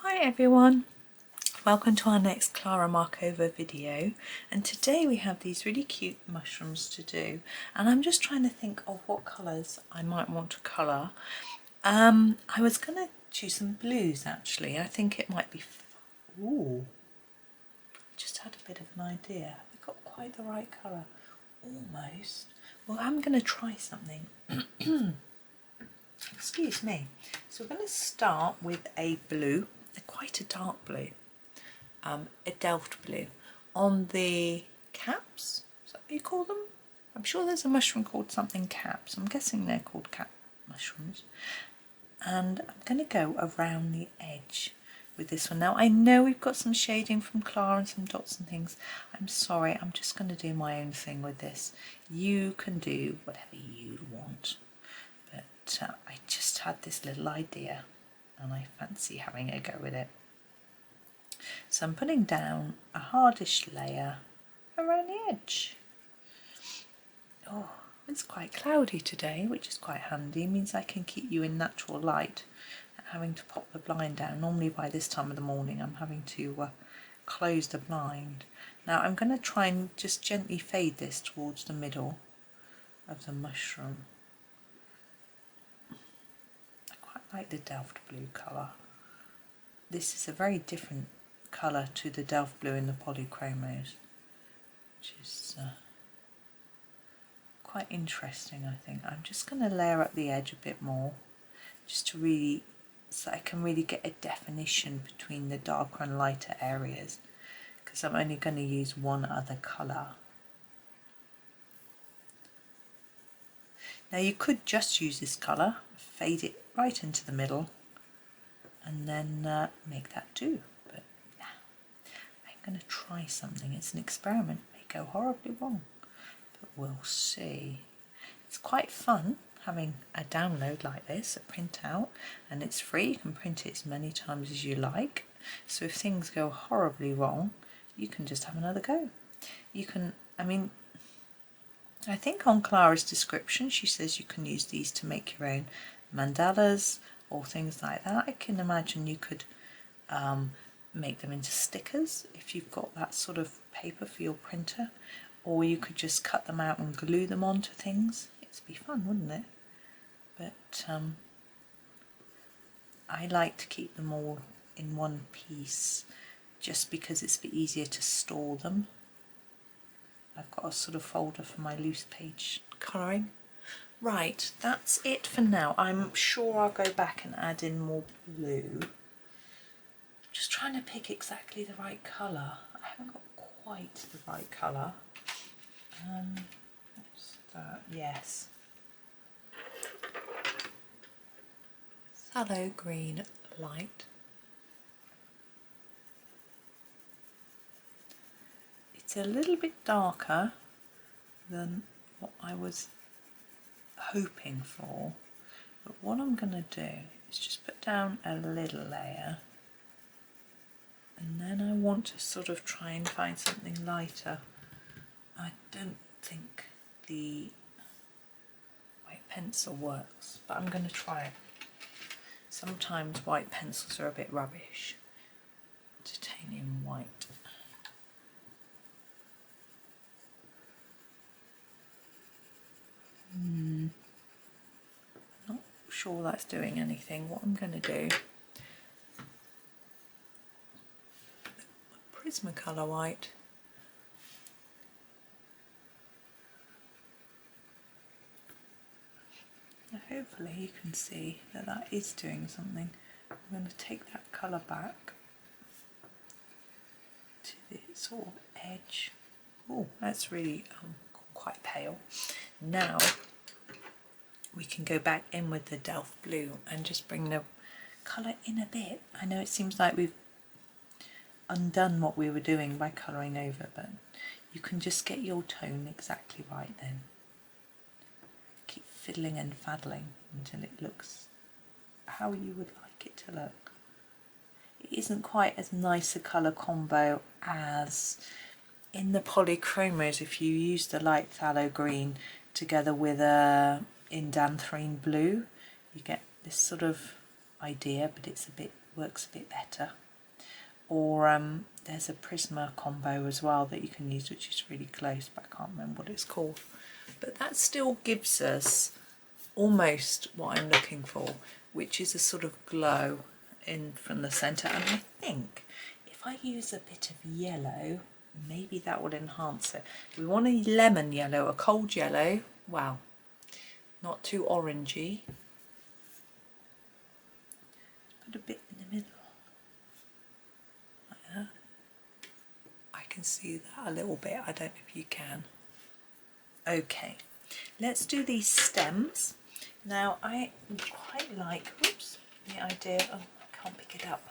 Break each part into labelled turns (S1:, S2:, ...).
S1: Hi everyone, welcome to our next Klara Markova video, and today we have these really cute mushrooms to do, and I'm just trying to think of what colours I might want to colour. I was going to choose some blues actually. I think it might be, ooh, just had a bit of an idea. We've got quite the right colour, almost. Well, I'm going to try something. Excuse me. So we're going to start with a blue, quite a dark blue, a Delft blue on the caps. Is that what you call them? I'm sure there's a mushroom called something caps. I'm guessing they're called cap mushrooms. And I'm going to go around the edge with this one. Now I know we've got some shading from Klara and some dots and things. I'm sorry, I'm just going to do my own thing with this. You can do whatever you want. But I just had this little idea and I fancy having a go with it. So I'm putting down a hardish layer around the edge. Oh, it's quite cloudy today, which is quite handy. It means I can keep you in natural light and having to pop the blind down. Normally by this time of the morning I'm having to close the blind. Now I'm going to try and just gently fade this towards the middle of the mushroom. I quite like the Delft blue colour. This is a very different colour to the Delft blue in the polychromos, which is quite interesting. I think I'm just going to layer up the edge a bit more, just to really, so I can really get a definition between the darker and lighter areas, because I'm only going to use one other colour. Now you could just use this colour, fade it right into the middle, and then make that do. But yeah, I'm going to try something. It's an experiment. It may go horribly wrong, but we'll see. It's quite fun having a download like this, a printout, and it's free. You can print it as many times as you like. So if things go horribly wrong, you can just have another go. You can, I think on Klara's description she says you can use these to make your own mandalas or things like that. I can imagine you could make them into stickers if you've got that sort of paper for your printer, or you could just cut them out and glue them onto things. It'd be fun, wouldn't it? But I like to keep them all in one piece just because it's a bit easier to store them. I've got a sort of folder for my loose page colouring. Right, that's it for now. I'm sure I'll go back and add in more blue. Just trying to pick exactly the right colour. I haven't got quite the right colour. What's that? Yes. Pthalo green light. It's a little bit darker than what I was hoping for, but what I'm going to do is just put down a little layer, and then I want to sort of try and find something lighter. I don't think the white pencil works, but I'm going to try it. Sometimes white pencils are a bit rubbish. Titanium white. Not sure that's doing anything. What I'm going to do, Prismacolor White. Now hopefully you can see that that is doing something. I'm going to take that colour back to the sort of edge. Oh, that's really quite pale. Now we can go back in with the Delft blue and just bring the colour in a bit. I know it seems like we've undone what we were doing by colouring over, but you can just get your tone exactly right then. Keep fiddling and faddling until it looks how you would like it to look. It isn't quite as nice a colour combo as in the polychromos. If you use the light phthalo green together with a indanthrene blue, you get this sort of idea, but it's a bit works a bit better. Or there's a Prisma combo as well that you can use, which is really close, but I can't remember what it's called. But that still gives us almost what I'm looking for, which is a sort of glow in from the centre. And I think if I use a bit of yellow, maybe that will enhance it. We want a lemon yellow, a cold yellow. Wow, not too orangey. Put a bit in the middle. I can see that a little bit. I don't know if you can. Okay, let's do these stems. Now I quite like, oops, the idea of, I can't pick it up.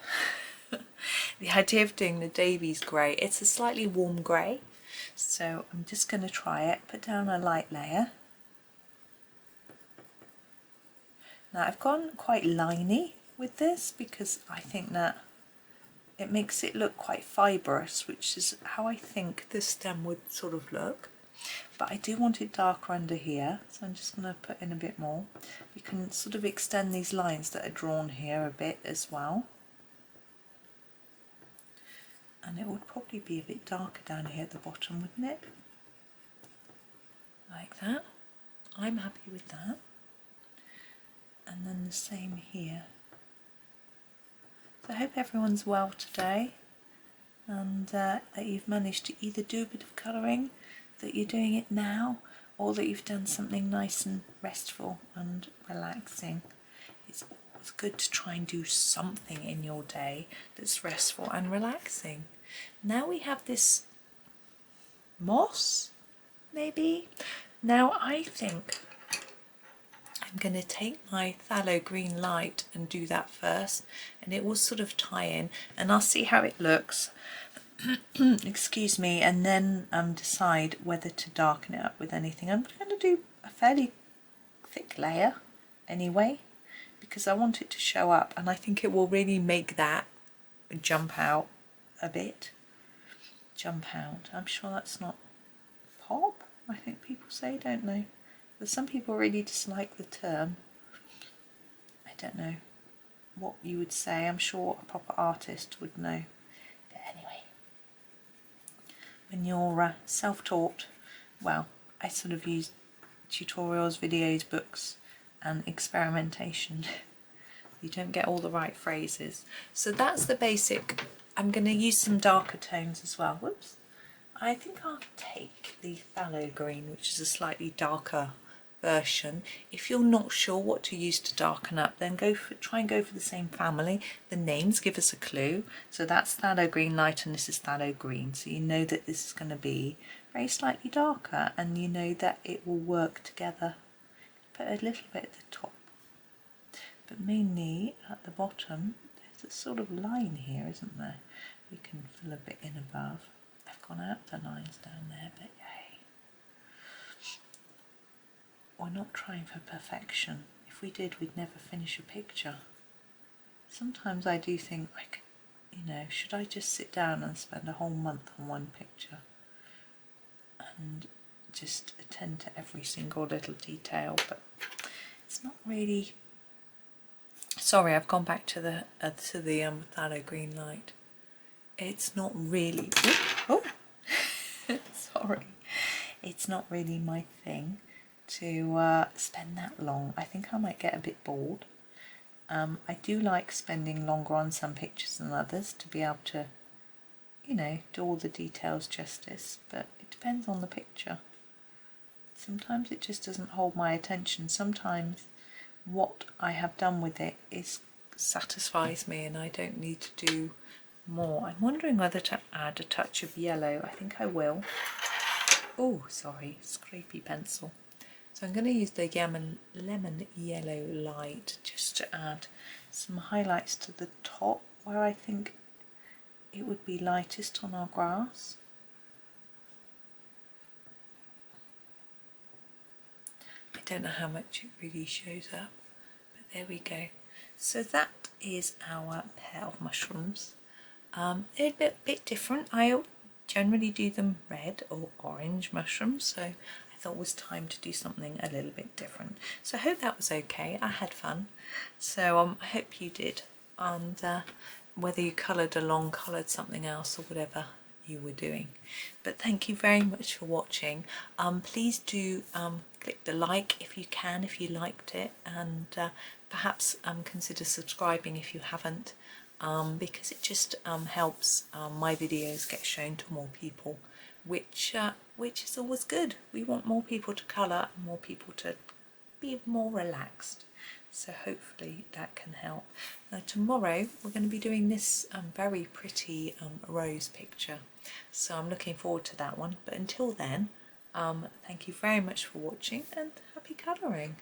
S1: The idea of doing the Davy's grey. It's a slightly warm grey, so I'm just going to try it. Put down a light layer. Now I've gone quite liney with this because I think that it makes it look quite fibrous, which is how I think this stem would sort of look. But I do want it darker under here, so I'm just going to put in a bit more. You can sort of extend these lines that are drawn here a bit as well. And it would probably be a bit darker down here at the bottom, wouldn't it? Like that. I'm happy with that. And then the same here. So I hope everyone's well today, and that you've managed to either do a bit of colouring, that you're doing it now, or that you've done something nice and restful and relaxing. It's always good to try and do something in your day that's restful and relaxing. Now we have this moss, maybe. Now I think I'm going to take my Pthalo green light and do that first, and it will sort of tie in, and I'll see how it looks. Excuse me, and then decide whether to darken it up with anything. I'm going to do a fairly thick layer anyway, because I want it to show up, and I think it will really make that jump out a bit. Jump out. I'm sure that's not pop, I think people say, don't they? But some people really dislike the term. I don't know what you would say. I'm sure a proper artist would know. But anyway, when you're self-taught, well, I sort of use tutorials, videos, books and experimentation. You don't get all the right phrases. So that's the basic. I'm going to use some darker tones as well. Whoops. I think I'll take the Pthalo green, which is a slightly darker version. If you're not sure what to use to darken up, then try and go for the same family. The names give us a clue. So that's Pthalo green light and this is Pthalo green. So you know that this is going to be very slightly darker, and you know that it will work together. Put a little bit at the top, but mainly at the bottom. There's a sort of line here, isn't there? We can fill a bit in above. I've gone out the lines down there, but hey, we're not trying for perfection. If we did, we'd never finish a picture. Sometimes I do think, like, you know, should I just sit down and spend a whole month on one picture and just attend to every single little detail? But it's not really. Sorry, I've gone back to the Pthalo green light. It's not really. Oh, sorry. It's not really my thing to spend that long. I think I might get a bit bored. I do like spending longer on some pictures than others to be able to, you know, do all the details justice, but it depends on the picture. Sometimes it just doesn't hold my attention. Sometimes what I have done with it satisfies me and I don't need to do more. I'm wondering whether to add a touch of yellow. I think I will. Oh, sorry, scrapey pencil. So I'm going to use the lemon yellow light just to add some highlights to the top where I think it would be lightest on our grass. I don't know how much it really shows up, but there we go. So that is our pair of mushrooms. They're a bit different. I generally do them red or orange mushrooms, so I thought it was time to do something a little bit different. So I hope that was okay. I had fun. So I hope you did and whether you coloured along, coloured something else or whatever you were doing. But thank you very much for watching. Please do click the like if you can, if you liked it, and perhaps consider subscribing if you haven't, because it just helps my videos get shown to more people, which is always good. We want more people to colour and more people to be more relaxed. So hopefully that can help. Now tomorrow we're going to be doing this very pretty rose picture, so I'm looking forward to that one. But until then, thank you very much for watching and happy colouring.